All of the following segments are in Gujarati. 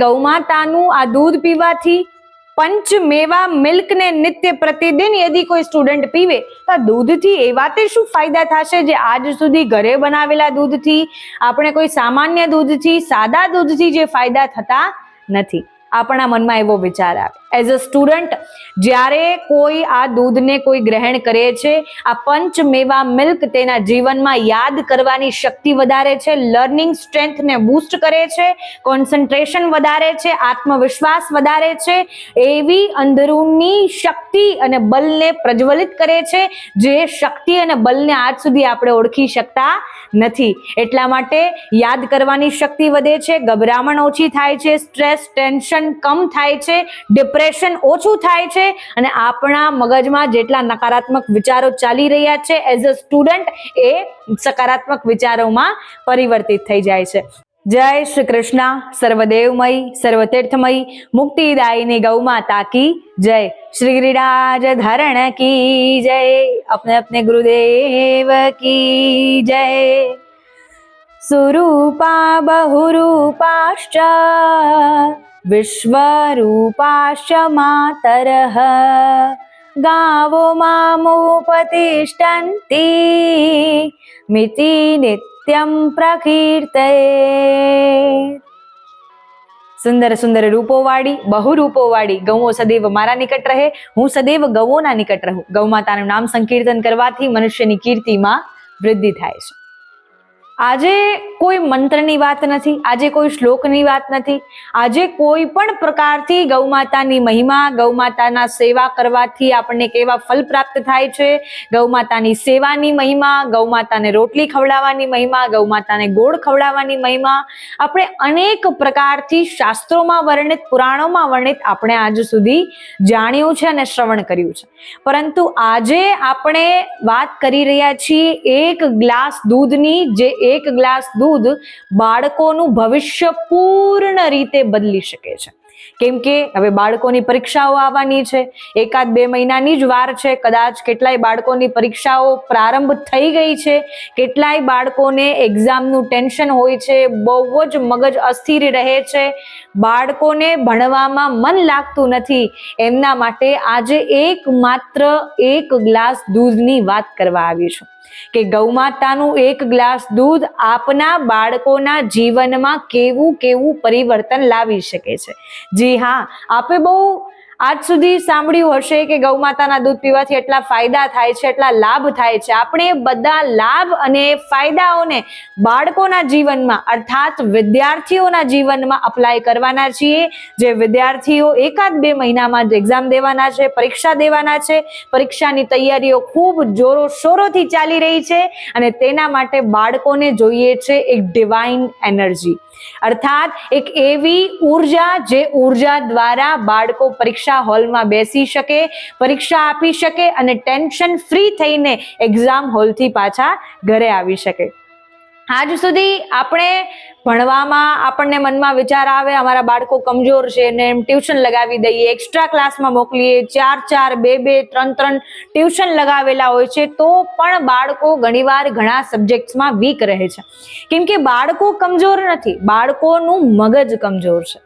ગૌમાતાનું આ દૂધ પીવાથી, પંચમેવા મિલ્ક ને નિત્ય પ્રતિદિન યદि કોઈ સ્ટુડન્ટ પીવે તો દૂધથી એવા તે શું ફાયદા થશે જે આજ સુધી ઘરે બનાવેલા દૂધથી, આપણે કોઈ સામાન્ય દૂધથી, સાદા દૂધથી જે ફાયદા થતા નથી. આપણા મનમાં એવો વિચાર આવે. એઝ અ સ્ટુડન્ટ જ્યારે કોઈ આ દૂધને કોઈ ગ્રહણ કરે છે, આ પંચમેવા મિલ્ક તેના જીવનમાં યાદ કરવાની શક્તિ વધારે છે, લર્નિંગ સ્ટ્રેન્થને બૂસ્ટ કરે છે, કોન્સન્ટ્રેશન વધારે છે, આત્મવિશ્વાસ વધારે છે, એવી અંદરૂની શક્તિ અને બલને પ્રજ્વલિત કરે છે જે શક્તિ અને બલને આજ સુધી આપણે ઓળખી શકતા નથી. એટલા માટે યાદ કરવાની શક્તિ વધે છે, ગભરામણ ઓછી થાય છે, સ્ટ્રેસ ટેન્શન કમ થાય છે, ડિપ્રેશન ઓછું થાય છે અને આપણા મગજમાં જેટલા નકારાત્મક વિચારો ચાલી રહ્યા છે એઝ અ સ્ટુડન્ટ એ સકારાત્મક વિચારોમાં પરિવર્તિત થઈ જાય છે. જય શ્રી કૃષ્ણ. સર્વદેવમય, સર્વતીર્થમય, મુક્તિદાયિની ગૌ માતા કી જય. શ્રી ગિરિરાજ ધરણ કી જય. अपने अपने गुरुदेव की जय. सुरूपा बहुरूपाश्च विश्वरूपाश्च मातरः गावो मामुपतिष्ठन्ति मिति नित्यं प्रकीर्तये. સુંદર સુંદર રૂપોવાળી, બહુરૂપોવાળી ગૌઓ સદૈવ મારા નિકટ રહે, હું સદૈવ ગૌઓના નિકટ રહું. ગૌ માતાનું નામ સંકીર્તન કરવાથી મનુષ્યની કીર્તિમાં વૃદ્ધિ થાય છે. આજે કોઈ મંત્રની વાત નથી, આજે કોઈ શ્લોકની વાત નથી, આજે કોઈ પણ પ્રકારથી ગૌ માતાની મહિમા, ગૌ માતાના સેવા કરવાથી આપણને કેવા ફલ પ્રાપ્ત થાય છે, ગૌ માતાની સેવાની મહિમા, ગૌ માતાને રોટલી ખવડાવવાની મહિમા, ગૌ માતાને ગોળ ખવડાવવાની મહિમા, આપણે અનેક પ્રકારથી શાસ્ત્રોમાં વર્ણિત, પુરાણોમાં વર્ણિત આપણે આજ સુધી જાણ્યું છે અને શ્રવણ કર્યું છે. પરંતુ આજે આપણે વાત કરી રહ્યા છીએ એક ગ્લાસ દૂધની, જે એક ગ્લાસ દૂધ બાળકોનું ભવિષ્ય પૂર્ણ રીતે બદલી શકે છે. કેમ કે હવે બાળકોની પરીક્ષાઓ આવવાની છે, 1-2 મહિનાની જ વાર છે. કદાચ કેટલાય બાળકોની પરીક્ષાઓ પ્રારંભ થઈ ગઈ છે, કેટલાય બાળકોને એક્ઝામનું ટેન્શન હોય છે, બહુ જ મગજ અસ્થિર રહે છે, બાળકોને ભણવામાં મન લાગતું નથી. એમના માટે આજે માત્ર એક ગ્લાસ દૂધની વાત કરવા આવી છું કે ગૌ માતાનું એક ગ્લાસ દૂધ આપના બાળકોના જીવનમાં કેવું કેવું પરિવર્તન લાવી શકે છે. જી હા, આપે બહુ આજ સુધી સાંભળ્યું હશે કે ગૌ માતાના દૂધ પીવાથી એટલા ફાયદા થાય છે, એટલા લાભ થાય છે. આપણે બધા લાભ અને ફાયદાઓને બાળકોના જીવનમાં અર્થાત વિદ્યાર્થીઓના જીવનમાં અપ્લાય કરવાના છીએ. જે વિદ્યાર્થીઓ 1-2 મહિનામાં જ એક્ઝામ દેવાના છે, પરીક્ષા દેવાના છે, પરીક્ષાની તૈયારીઓ ખૂબ જોરો શોરોથી ચાલી રહી છે અને તેના માટે બાળકોને જોઈએ છે એક ડિવાઇન એનર્જી, અર્થાત એક એવી ઉર્જા જે ઉર્જા દ્વારા બાળકો પરીક્ષા હોલમાં બેસી શકે, પરીક્ષા આપી શકે અને ટેન્શન ફ્રી થઈને એક્ઝામ હોલથી પાછા ઘરે આવી શકે. આજ સુધી આપણે ભણવામાં આપણને મનમાં વિચાર આવે અમારા બાળકો કમજોર છે ને એમ ટ્યુશન લગાવી દઈએ, એક્સ્ટ્રા ક્લાસમાં મોકલીએ, 4-4, 2-2, 3-3 ટ્યુશન લગાવેલા હોય છે, તો પણ બાળકો ઘણીવાર ઘણા સબ્જેક્ટ્સમાં વીક રહે છે. કેમ કે બાળકો કમજોર નથી, બાળકોનું મગજ કમજોર છે.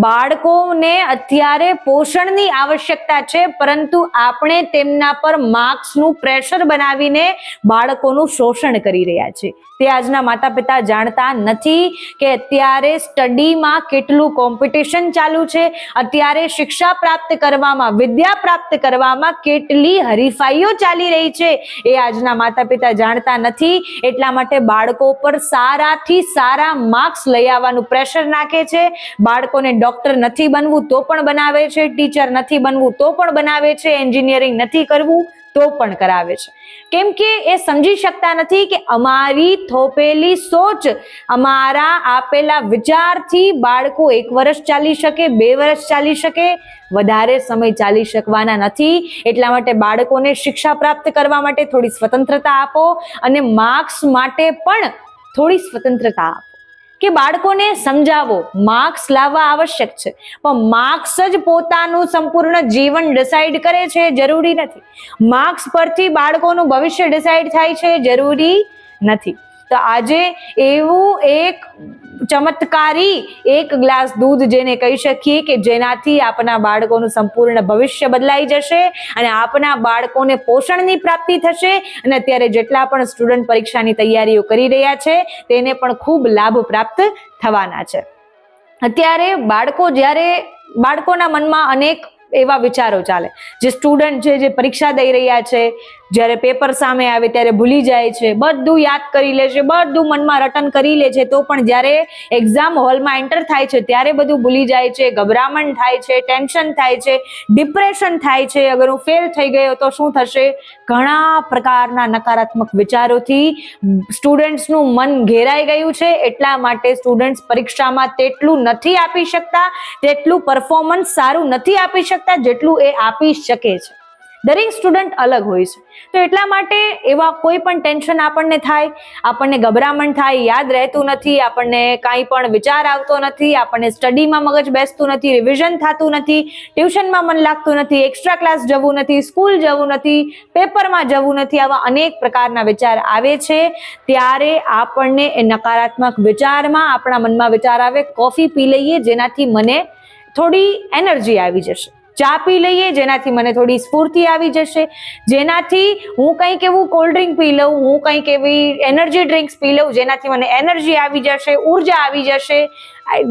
બાળકોને અત્યારે પોષણની આવશ્યકતા છે, પરંતુ આપણે તેમના પર માર્ક્સનું પ્રેશર બનાવીને બાળકોનું શોષણ કરી રહ્યા છીએ. તે આજના માતા પિતા જાણતા નથી કે અત્યારે સ્ટડીમાં કેટલું કોમ્પિટિશન ચાલુ છે, અત્યારે શિક્ષા પ્રાપ્ત કરવામાં, વિદ્યા પ્રાપ્ત કરવામાં કેટલી હરીફાઈઓ ચાલી રહી છે, એ આજના માતા પિતા જાણતા નથી. એટલા માટે બાળકો પર સારાથી સારા માર્ક્સ લઈ આવવાનું પ્રેશર નાખે છે. બાળકોને ડોક્ટર નથી બનવું તો પણ બનાવે છે, ટીચર નથી બનવું તો પણ બનાવે છે, એન્જિનિયરિંગ નથી કરવું તો પણ કરાવે છે. કેમ કે એ સમજી શકતા નથી કે અમારી થોપેલી સોચ, અમારા આપેલા વિચારથી બાળકો 1 વર્ષ ચાલી શકે, 2 વર્ષ ચાલી શકે, વધારે સમય ચાલી શકવાના નથી. એટલા માટે બાળકોને શિક્ષા પ્રાપ્ત કરવા માટે થોડી સ્વતંત્રતા આપો અને માર્ક્સ માટે પણ થોડી સ્વતંત્રતા આપો કે બાળકોને સમજાવો માર્ક્સ લાવવા આવશ્યક છે, પણ માર્ક્સ જ પોતાનું સંપૂર્ણ જીવન ડિસાઈડ કરે છે જરૂરી નથી. માર્ક્સ પરથી બાળકોનું ભવિષ્ય ડિસાઈડ થાય છે જરૂરી નથી. તો આજે એવું એક ચમત્કારી એક ગ્લાસ દૂધ જેને કહી શકીએ કે જેનાથી આપણા બાળકોનું સંપૂર્ણ ભવિષ્ય બદલાઈ જશે અને આપણા બાળકોને પોષણની પ્રાપ્તિ થશે અને અત્યારે જેટલા પણ સ્ટુડન્ટ પરીક્ષાની તૈયારીઓ કરી રહ્યા છે તેને પણ ખૂબ લાભ પ્રાપ્ત થવાના છે. અત્યારે બાળકોના મનમાં અનેક એવા વિચારો ચાલે. જે સ્ટુડન્ટ છે, જે પરીક્ષા દઈ રહ્યા છે, જ્યારે પેપર સામે આવે ત્યારે ભૂલી જાય છે, બધું યાદ કરી લે છે, બધું મનમાં રટન કરી લે છે, તો પણ જ્યારે એક્ઝામ હોલમાં એન્ટર થાય છે ત્યારે બધું ભૂલી જાય છે, ગભરામણ થાય છે, ટેન્શન થાય છે, ડિપ્રેશન થાય છે. અગર હું ફેલ થઈ ગયો તો શું થશે? ઘણા પ્રકારના નકારાત્મક વિચારોથી સ્ટુડન્ટ્સનું મન ઘેરાઈ ગયું છે. એટલા માટે સ્ટુડન્ટ્સ પરીક્ષામાં તેટલું નથી આપી શકતા, તેટલું પરફોર્મન્સ સારું નથી આપી શકતા જેટલું એ આપી શકે છે. દરેક સ્ટુડન્ટ અલગ હોય છે. તો એટલા માટે એવા કોઈ પણ ટેન્શન આપણને થાય, આપણને ગભરામણ થાય, યાદ રહેતું નથી, આપણને કાંઈ પણ વિચાર આવતો નથી, આપણને સ્ટડીમાં મગજ બેસતું નથી, રિવિઝન થતું નથી, ટ્યુશનમાં મન લાગતું નથી, એક્સ્ટ્રા ક્લાસ જવું નથી, સ્કૂલ જવું નથી, પેપરમાં જવું નથી, આવા અનેક પ્રકારના વિચાર આવે છે. ત્યારે આપણને એ નકારાત્મક વિચારમાં આપણા મનમાં વિચાર આવે, કોફી પી લઈએ જેનાથી મને થોડી એનર્જી આવી જશે, ચા પી લઈએ જેનાથી મને થોડી સ્ફૂર્તિ આવી જશે, જેનાથી હું કંઈક એવું કોલ્ડ ડ્રિંક પી લઉં, હું કંઈક એવી એનર્જી ડ્રિંક્સ પી લઉં જેનાથી મને એનર્જી આવી જશે, ઉર્જા આવી જશે.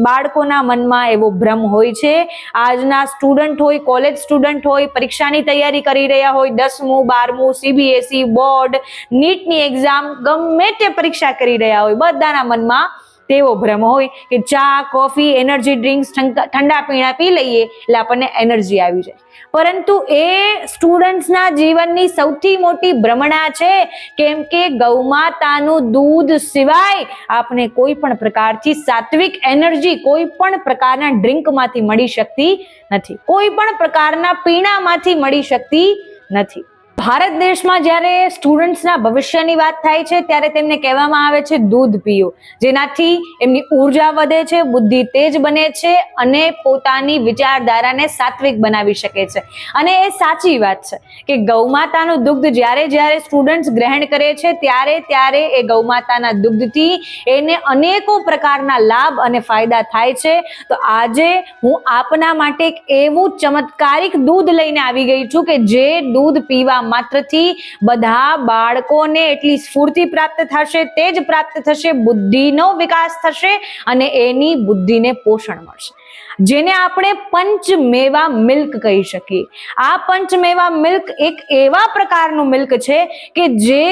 બાળકોના મનમાં એવો ભ્રમ હોય છે. આજના સ્ટુડન્ટ હોય, કોલેજ સ્ટુડન્ટ હોય, પરીક્ષાની તૈયારી કરી રહ્યા હોય, 10મું 12મું, CBSE બોર્ડ, નીટની એક્ઝામ, ગમે તે પરીક્ષા કરી રહ્યા હોય, બધાના મનમાં તેવો ભ્રમ હોય કે ચા, કોફી, એનર્જી ડ્રિંક્સ, ઠંડા પીણા પી લઈએ એટલે આપણને એનર્જી આવી જાય. પરંતુ એ સ્ટુડન્ટ્સના જીવનની સૌથી મોટી ભ્રમણા છે. કેમ કે ગૌમાતાનું દૂધ સિવાય આપણે કોઈ પણ પ્રકારથી સાત્વિક એનર્જી કોઈ પણ પ્રકારના ડ્રિંકમાંથી મળી શકતી નથી, કોઈ પણ પ્રકારના પીણામાંથી મળી શકતી નથી. ભારત દેશમાં જ્યારે સ્ટુડન્ટ્સના ભવિષ્યની વાત થાય છે ત્યારે તેમને કહેવામાં આવે છે દૂધ પીઓ, જેનાથી એમની ઉર્જા વધે છે, બુદ્ધિ તેજ બને છે અને પોતાની વિચારધારાને સાત્વિક બનાવી શકે છે. અને એ સાચી વાત છે કે ગૌમાતાનું દુગ્ધ જ્યારે સ્ટુડન્ટ્સ ગ્રહણ કરે છે ત્યારે એ ગૌમાતાના દુગ્ધથી એને અનેકો પ્રકારના લાભ અને ફાયદા થાય છે. તો આજે હું આપના માટે એક એવું ચમત્કારિક દૂધ લઈને આવી ગઈ છું કે જે દૂધ પીવા માત્રથી બધા બાળકોને એટલી સ્ફૂર્તિ પ્રાપ્ત થશે, તેજ પ્રાપ્ત થશે, બુદ્ધિનો વિકાસ થશે અને એની બુદ્ધિને પોષણ મળશે, જેને આપણે પંચમેવા મિલ્ક કહી શકીએ. આ પંચમેવા મિલ્ક એક એવા પ્રકારનું મિલ્ક છે કે જે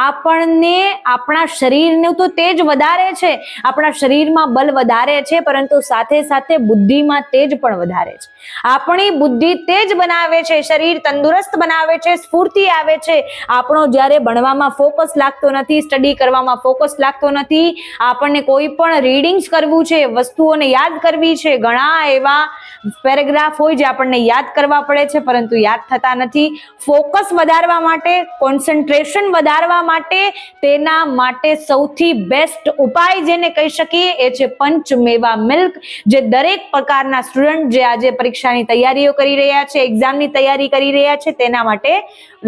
આપણને આપણા શરીરનું તો તેજ વધારે છે, આપણા શરીરમાં બલ વધારે છે, પરંતુ સાથે સાથે બુદ્ધિમાં તેજ પણ વધારે છે. આપણી બુદ્ધિ તેજ બનાવે છે, શરીર તંદુરસ્ત બનાવે છે, સ્ફૂર્તિ આવે છે. આપણો જ્યારે ભણવામાં ફોકસ લાગતો નથી, સ્ટડી કરવામાં ફોકસ લાગતો નથી, આપણને કોઈ પણ રીડિંગ્સ કરવું છે, વસ્તુઓને યાદ કરવી છે, ઘણા એવા પેરેગ્રાફ હોય જે આપણને યાદ કરવા પડે છે પરંતુ યાદ થતા નથી. ફોકસ વધારવા માટે, કોન્સન્ટ્રેશન વધારવા માટે, તેના માટે સૌથી બેસ્ટ ઉપાય જેને કહી શકીએ એ છે પંચમેવા મિલ્ક, જે દરેક પ્રકારના સ્ટુડન્ટ જે આજે પરીક્ષાની તૈયારીઓ કરી રહ્યા છે, એક્ઝામની તૈયારી કરી રહ્યા છે તેના માટે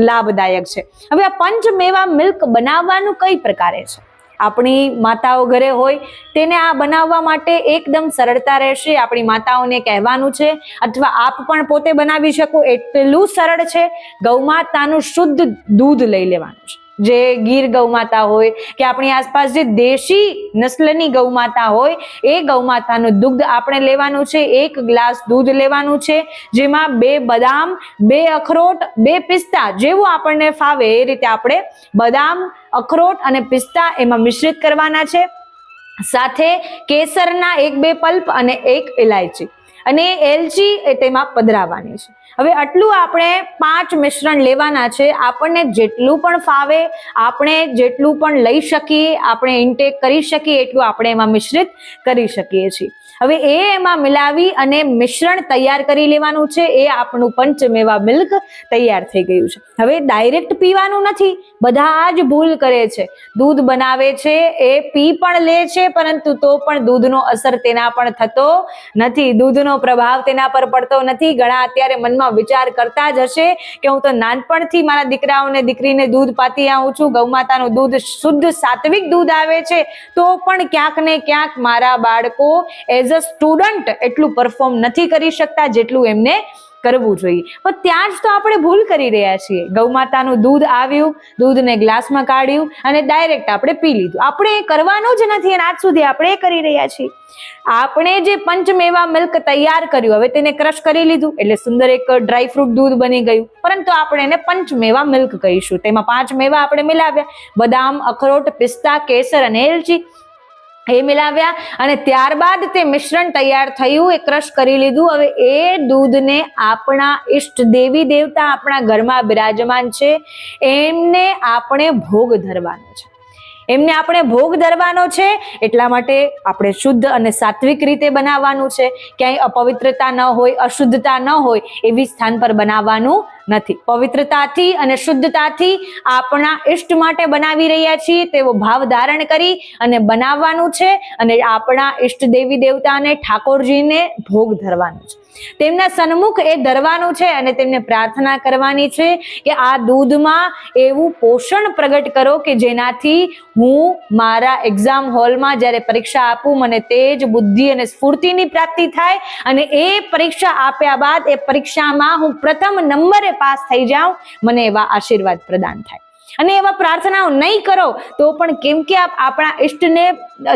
લાભદાયક છે. હવે આ પંચમેવા મિલ્ક બનાવવાનું કઈ પ્રકારે છે? આપણી માતાઓ ઘરે હોય તેને આ બનાવવા માટે એકદમ સરળતા રહેશે. આપણી માતાઓને કહેવાનું છે અથવા આપ પણ પોતે બનાવી શકો એટલું સરળ છે. ગૌમાતાનું શુદ્ધ દૂધ લઈ લેવાનું છે, જે ગીર ગૌમાતા હોય કે આપણી આસપાસ જે દેશી નસ્લની ગૌમાતા હોય એ ગૌમાતાનું દૂધ આપણે લેવાનું છે. 1 ગ્લાસ દૂધ લેવાનું છે, જેમાં 2 બદામ, 2 અખરોટ, 2 પિસ્તા, જેવું આપણને ફાવે એ રીતે આપણે બદામ, અખરોટ અને પિસ્તા એમાં મિશ્રિત કરવાના છે. સાથે કેસરના 1-2 પલ્પ અને 1 ઇલાયચી અને એલચી એ તેમાં પધરાવવાની છે. હવે આટલું આપણે 5 મિશ્રણ લેવાના છે. આપણને જેટલું પણ ફાવે, આપણે જેટલું પણ લઈ શકીએ, આપણે ઇન્ટેક કરી શકીએ એટલું આપણે એમાં મિશ્રિત કરી શકીએ છીએ. હવે એમાં મિલાવી અને મિશ્રણ તૈયાર કરી લેવાનું છે. એ આપણું પંચમેવા મિલ્ક તૈયાર થઈ ગયું છે. હવે ડાયરેક્ટ પીવાનું નથી, બધા જ ભૂલ કરે છે. દૂધ બનાવે છે, એ પી પણ લે છે, પરંતુ તો પણ દૂધનો અસર તેના પણ થતો નથી. દૂધનો દૂધનો પ્રભાવ તેના પર પડતો નથી. ઘણા અત્યારે મનમાં વિચાર કરતા જ હશે કે હું તો નાનપણથી મારા દીકરાઓને દીકરીને દૂધ પાતી આવું છું, ગૌમાતાનું દૂધ શુદ્ધ સાત્વિક દૂધ આવે છે, તો પણ ક્યાંક ને ક્યાંક મારા બાળકો એઝ અ સ્ટુડન્ટ એટલું પરફોર્મ નથી કરી શકતા જેટલું એમને કરવું જોઈએ. પણ ત્યાં જ તો આપણે ભૂલ કરી રહ્યા છીએ. ગૌમાતાનું દૂધ આવ્યું, દૂધને ગ્લાસમાં કાઢ્યું અને ડાયરેક્ટ આપણે પી લીધું. આપણે એ કરવાનું જ નથી અને આજ સુધી આપણે એ કરી રહ્યા છીએ. આપણે જે પંચમેવા મિલ્ક તૈયાર કર્યું, હવે તેને ક્રશ કરી લીધું એટલે સુંદર એક ડ્રાય ફ્રૂટ દૂધ બની ગયું, પરંતુ આપણે એને પંચમેવા મિલ્ક કહીશું. તેમાં 5 મેવા આપણે મિલાવ્યા, બદામ, અખરોટ, પિસ્તા, કેસર અને એલચી એ મિલાવ્યા અને ત્યારબાદ તે મિશ્રણ તૈયાર થયું, એ ક્રશ કરી લીધું. હવે એ દૂધને આપણા ઈષ્ટ દેવી દેવતા આપણા ઘરમાં બિરાજમાન છે એમને આપણે ભોગ ધરવાનો છે. એમને આપણે ભોગ ધરવાનો છે એટલા માટે આપણે શુદ્ધ અને સાત્વિક રીતે બનાવવાનું છે. ક્યાંય અપવિત્રતા ન હોય, અશુદ્ધતા ન હોય એવી સ્થાન પર બનાવવાનું નથી. પવિત્રતાથી અને શુદ્ધતાથી આપણા ઈષ્ટ માટે બનાવી રહ્યા છીએ તેવો ભાવ ધારણ કરી અને બનાવવાનું છે અને આપણા ઈષ્ટ દેવી દેવતાને ઠાકોરજીને ભોગ ધરવાનું છે. તેમના સન્મુખ એ ધરવાનું છે અને તેમને પ્રાર્થના કરવાની છે કે આ દૂધમાં એવું પોષણ પ્રગટ કરો કે જેનાથી હું મારા એક્ઝામ હોલમાં જ્યારે પરીક્ષા આપું મને તેજ, બુદ્ધિ અને સ્ફૂર્તિની પ્રાપ્તિ થાય અને એ પરીક્ષા આપ્યા બાદ એ પરીક્ષામાં હું પ્રથમ નંબરે પાસ થઈ જાઉં, મને એવા આશીર્વાદ પ્રદાન થાય. અને એવા પ્રાર્થનાઓ નહીં કરો તો પણ કેમ કે આપ આપણા ઈષ્ટને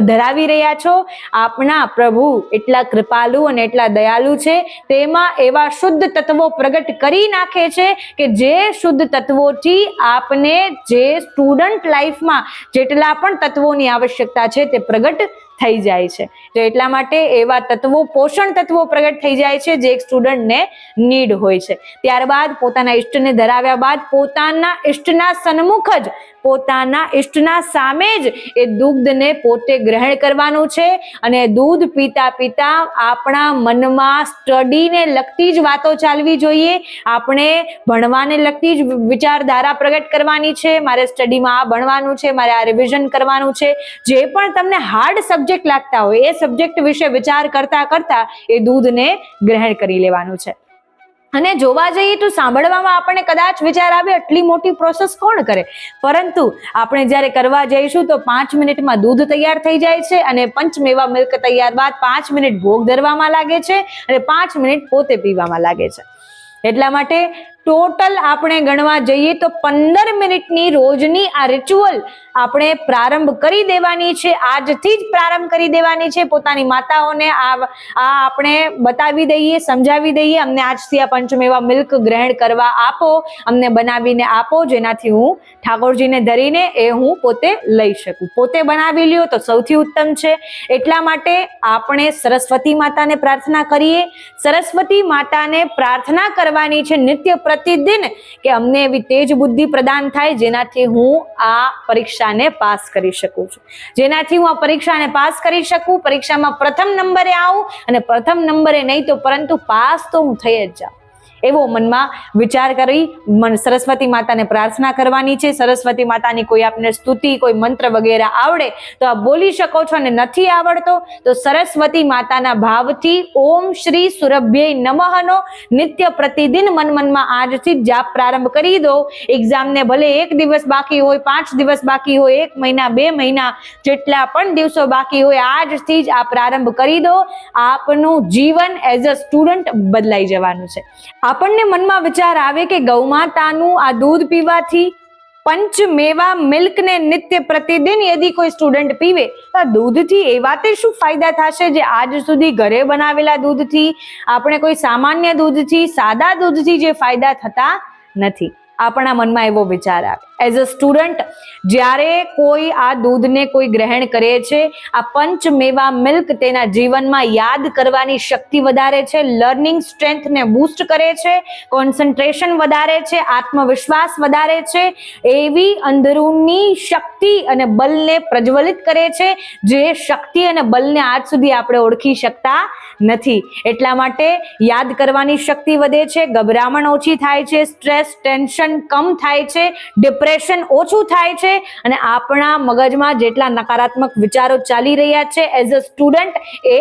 ધરાવી રહ્યા છો, આપણા પ્રભુ એટલા કૃપાલુ અને એટલા દયાલુ છે, તેમાં એવા શુદ્ધ તત્વો પ્રગટ કરી નાખે છે કે જે શુદ્ધ તત્વોથી આપને જે સ્ટુડન્ટ લાઈફમાં જેટલા પણ તત્વોની આવશ્યકતા છે તે પ્રગટ થઈ જાય છે. તો એટલા માટે એવા તત્વો, પોષણ તત્વો પ્રગટ થઈ જાય છે જે એક સ્ટુડન્ટને નીડ હોય છે. ત્યારબાદ પોતાના ઈષ્ટને ધરાવ્યા બાદ પોતાના ઈષ્ટના સન્મુખ જ, પોતાના ઈષ્ટના સામે જ એ દૂધને પોતે ગ્રહણ કરવાનું છે અને દૂધ પીતા પીતા આપણા મનમાં સ્ટડીને લગતી જ વાતો ચાલવી જોઈએ. આપણે ભણવાને લગતી જ વિચારધારા પ્રગટ કરવાની છે. મારે સ્ટડીમાં આ ભણવાનું છે, મારે આ રિવિઝન કરવાનું છે. જે પણ તમને હાર્ડ સબ્જેક્ટ લાગતા હોય એ સબ્જેક્ટ વિશે વિચાર કરતા કરતા એ દૂધને ગ્રહણ કરી લેવાનું છે. અને જોવા જઈએ તો સાંભળવામાં આપણને કદાચ વિચાર આવે આટલી મોટી પ્રોસેસ કોણ કરે, પરંતુ આપણે જ્યારે કરવા જઈશું તો 5 મિનિટમાં દૂધ તૈયાર થઈ જાય છે અને પંચમેવા મિલ્ક તૈયાર બાદ 5 મિનિટ ભોગ ધરવામાં લાગે છે અને 5 મિનિટ પોતે પીવામાં લાગે છે. એટલા માટે ટોટલ આપણે ગણવા જઈએ તો 15 મિનિટની રોજની આ રિચ્યુઅલ આપણે પ્રારંભ કરી દેવાની છે. આજથી જ પ્રારંભ કરી દેવાની છે. પોતાની માતાઓને આ આપણે બતાવી દઈએ, સમજાવી દઈએ, અમને આજથી આ પંચમેવા મિલ્ક ગ્રહણ કરવા આપો, અમને બનાવીને આપો જેનાથી હું ઠાકોરજીને ધરીને એ હું પોતે લઈ શકું. પોતે બનાવી લ્યો તો સૌથી ઉત્તમ છે. એટલા માટે આપણે સરસ્વતી માતાને પ્રાર્થના કરીએ. સરસ્વતી માતાને પ્રાર્થના કરવાની છે નિત્ય પ્રતિદિન કે અમને એવી તેજ બુદ્ધિ પ્રદાન થાય જેનાથી હું આ પરીક્ષાને પાસ કરી શકું છું, જેનાથી હું આ પરીક્ષાને પાસ કરી શકું, પરીક્ષામાં પ્રથમ નંબરે આવું અને પ્રથમ નંબરે નહીં તો પરંતુ પાસ તો હું થઈ જ જાઉં, એવો મનમાં વિચાર કરી સરસ્વતી માતાને પ્રાર્થના કરવાની છે. સરસ્વતી માતાની કોઈ આપને સ્તુતિ, કોઈ મંત્ર વગેરે આવડે તો આપ બોલી શકો છો અને નથી આવડતો તો સરસ્વતી માતાના ભાવથી ઓમ શ્રી સુરભ્યય નમઃનો નિત્ય પ્રતિદિન મનમાં આજથી જ જાપ પ્રારંભ કરી દો. એક્ઝામને ભલે 1 દિવસ બાકી હોય, 5 દિવસ બાકી હોય, 1 મહિના, 2 મહિના, જેટલા પણ દિવસો બાકી હોય, આજથી જ આ પ્રારંભ કરી દો. આપનું જીવન એઝ અ સ્ટુડન્ટ બદલાઈ જવાનું છે. આપણને મનમાં વિચાર આવે કે ગૌમાતાનું આ દૂધ પીવાથી, પંચમેવા મિલ્કને નિત્ય પ્રતિદિન યદી કોઈ સ્ટુડન્ટ પીવે તો દૂધથી એવા તે શું ફાયદા થશે જે આજ સુધી ઘરે બનાવેલા દૂધથી, આપણે કોઈ સામાન્ય દૂધથી, સાદા દૂધથી જે ફાયદા થતા નથી. આપણા મનમાં એવો વિચાર આવે. એઝ અ સ્ટુડન્ટ જ્યારે કોઈ આ દૂધને કોઈ ગ્રહણ કરે છે, આ પંચમેવા મિલ્ક તેના જીવનમાં યાદ કરવાની શક્તિ વધારે છે, લર્નિંગ સ્ટ્રેન્થને બૂસ્ટ કરે છે, કોન્સન્ટ્રેશન વધારે છે, આત્મવિશ્વાસ વધારે છે, એવી અંદરૂની શક્તિ અને બલને પ્રજ્વલિત કરે છે જે શક્તિ અને બલને આજ સુધી આપણે ઓળખી શકતા નથી. એટલા માટે યાદ કરવાની શક્તિ વધે છે, ગભરામણ ઓછી થાય છે, સ્ટ્રેસ, ટેન્શન કમ થાય છે, ડિપ્રેશન ડિપ્રેશન ઓછું થાય છે અને આપણા મગજમાં જેટલા નકારાત્મક વિચારો ચાલી રહ્યા છે એઝ અ સ્ટુડન્ટ એ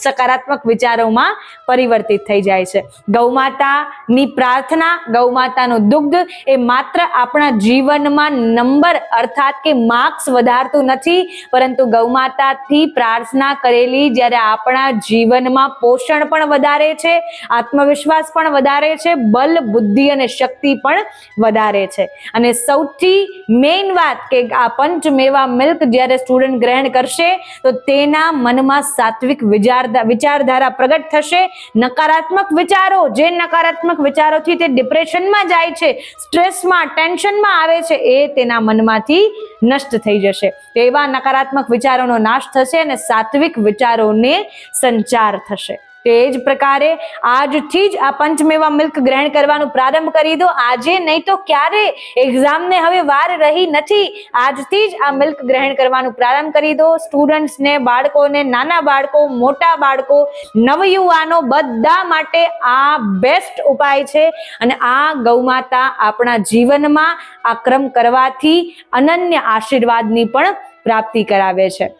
સકારાત્મક વિચારોમાં પરિવર્તિત થઈ જાય છે. ગૌમાતાની પ્રાર્થના, ગૌમાતાનું દુગ્ધ એ માત્ર આપણા જીવનમાં નંબર અર્થાત કે માર્ક્સ વધારતું નથી, પરંતુ ગૌમાતાથી પ્રાર્થના કરેલી જ્યારે આપણા જીવનમાં પોષણ પણ વધારે છે, આત્મવિશ્વાસ પણ વધારે છે, બલ, બુદ્ધિ અને શક્તિ પણ વધારે છે. અને સૌથી મેઇન વાત કે આ પંચમેવા મિલ્ક જ્યારે સ્ટુડન્ટ ગ્રહણ કરશે તો તેના મનમાં સાત્વિક વિચારધારા પ્રગટ થશે. નકારાત્મક વિચારો, જે નકારાત્મક વિચારોથી તે ડિપ્રેશનમાં જાય છે, સ્ટ્રેસમાં, ટેન્શનમાં આવે છે, એ તેના મનમાંથી નષ્ટ થઈ જશે. એવા નકારાત્મક વિચારોનો નાશ થશે અને સાત્વિક વિચારોને સંચાર થશે. તે જ પ્રકારે આજથી જ આ પંચમેવા મિલ્ક ગ્રહણ કરવાનું પ્રારંભ કરી દો. આજે નહીં તો ક્યારે, એક્ઝામને હવે વાર રહી નથી. આજથી જ આ મિલ્ક ગ્રહણ કરવાનું પ્રારંભ કરી દો. સ્ટુડન્ટ્સને, બાળકોને, નાના બાળકો, મોટા બાળકો, નવયુવાનો બધા માટે આ બેસ્ટ ઉપાય છે. અને આ ગૌમાતા આપણા જીવનમાં આ ક્રમ કરવાથી અનન્ય આશીર્વાદની પણ પ્રાપ્તિ કરાવે છે.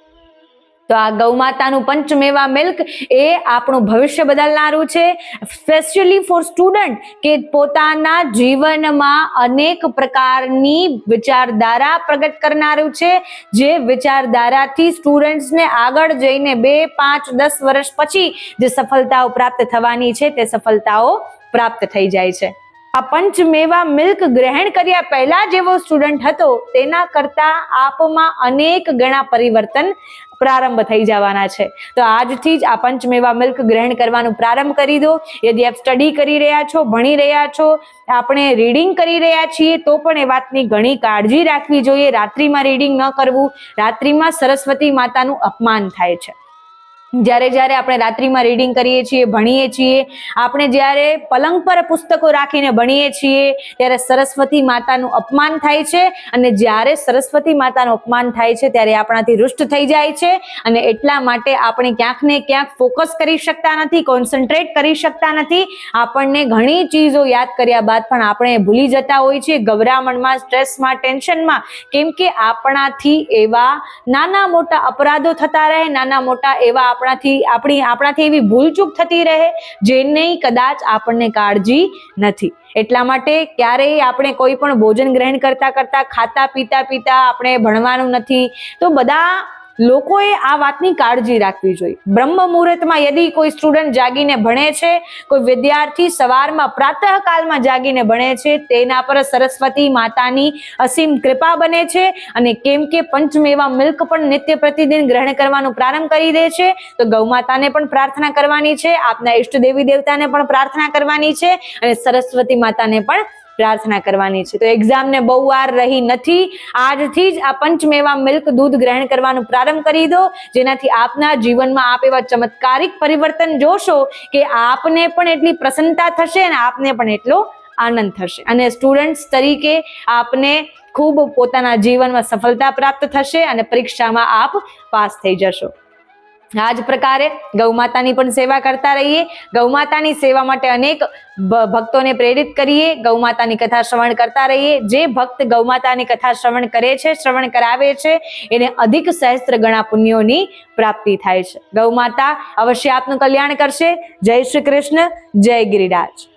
તો આ ગૌમાતાનું પંચમેવા મિલ્ક એ આપણું ભવિષ્ય બદલનારું છે, સ્પેશિયલી ફોર સ્ટુડન્ટ કે પોતાના જીવનમાં અનેક પ્રકારની વિચારધારા પ્રગટ કરનારું છે, જે વિચારધારાથી સ્ટુડન્ટ્સને આગળ જઈને 2, 5, 10 વર્ષ પછી જે સફળતાઓ પ્રાપ્ત થવાની છે તે સફળતાઓ પ્રાપ્ત થઈ જાય છે. આ પંચમેવા મિલ્ક ગ્રહણ કર્યા પહેલા જેવો સ્ટુડન્ટ હતો તેના કરતા આપમાં અનેક ગણા પરિવર્તન પ્રારંભ થઈ જવાના છે. તો આજથી જ આ પંચમેવા મિલ્ક ગ્રહણ કરવાનું પ્રારંભ કરી દો. યદિ આપ સ્ટડી કરી રહ્યા છો, ભણી રહ્યા છો, આપણે રીડિંગ કરી રહ્યા છીએ તો પણ એ વાતની ઘણી કાળજી રાખવી જોઈએ. રાત્રિમાં રીડિંગ ન કરવું. રાત્રિમાં સરસ્વતી માતાનું અપમાન થાય છે. જ્યારે આપણે રાત્રિમાં રીડિંગ કરીએ છીએ, ભણીએ છીએ, આપણે જ્યારે પલંગ પર પુસ્તકો રાખીને ભણીએ છીએ ત્યારે સરસ્વતી માતાનું અપમાન થાય છે. અને જ્યારે સરસ્વતી માતાનું અપમાન થાય છે ત્યારે આપણાથી રૂષ્ટ થઈ જાય છે. અને એટલા માટે આપણે ક્યાંક ને ક્યાંક ફોકસ કરી શકતા નથી, કોન્સન્ટ્રેટ કરી શકતા નથી. આપણને ઘણી ચીજો યાદ કર્યા બાદ પણ આપણે ભૂલી જતા હોય છે, ગભરામણમાં, સ્ટ્રેસમાં, ટેન્શનમાં. કેમ કે આપણાથી એવા નાના મોટા અપરાધો થતા રહે, નાના મોટા એવા આપણાથી એવી ભૂલચૂક થતી રહે જેની કદાચ આપણને કાળજી નથી. એટલા માટે ક્યારેય આપણે કોઈ પણ ભોજન ગ્રહણ કરતા ખાતા પીતા આપણે ભણવાનું નથી. તો બધા લોકોએ આ વાતની કાળજી રાખવી જોઈએ. બ્રહ્મ મુહૂર્તમાં યદિ કોઈ સ્ટુડન્ટ જાગીને ભણે છે, કોઈ વિદ્યાર્થી સવારમાં પ્રાતઃકાલમાં જાગીને ભણે છે, તેના પર સરસ્વતી માતાની અસીમ કૃપા બને છે. અને કેમ કે પંચમેવા મિલ્ક પણ નિત્ય પ્રતિદિન ગ્રહણ કરવાનું પ્રારંભ કરી દે છે, તો ગૌમાતાને પણ પ્રાર્થના કરવાની છે, આપના ઈષ્ટ દેવી દેવતાને પણ પ્રાર્થના કરવાની છે અને સરસ્વતી માતાને પણ પ્રાર્થના કરવાની છે. તો એક્ઝામને બહુ વાર રહી નથી. આજથી જ આ પંચમેવા મિલ્ક દૂધ ગ્રહણ કરવાનું પ્રારંભ કરી દો, જેનાથી આપના જીવનમાં આપ એવા ચમત્કારિક પરિવર્તન જોશો કે આપને પણ એટલી પ્રસન્નતા થશે અને આપને પણ એટલો આનંદ થશે. અને સ્ટુડન્ટ્સ તરીકે આપને ખૂબ પોતાના જીવનમાં સફળતા પ્રાપ્ત થશે અને પરીક્ષામાં આપ પાસ થઈ જશો. આ જ પ્રકારે ગૌમાતાની પણ સેવા કરતા રહીએ. ગૌમાતાની સેવા માટે અનેક ભક્તોને પ્રેરિત કરીએ. ગૌમાતાની કથા શ્રવણ કરતા રહીએ. જે ભક્ત ગૌમાતાની કથા શ્રવણ કરે છે, શ્રવણ કરાવે છે, એને અધિક સહસ્ત્ર ગણા પુણ્યોની પ્રાપ્તિ થાય છે. ગૌમાતા અવશ્ય આપનું કલ્યાણ કરશે. જય શ્રી કૃષ્ણ, જય ગિરિરાજ.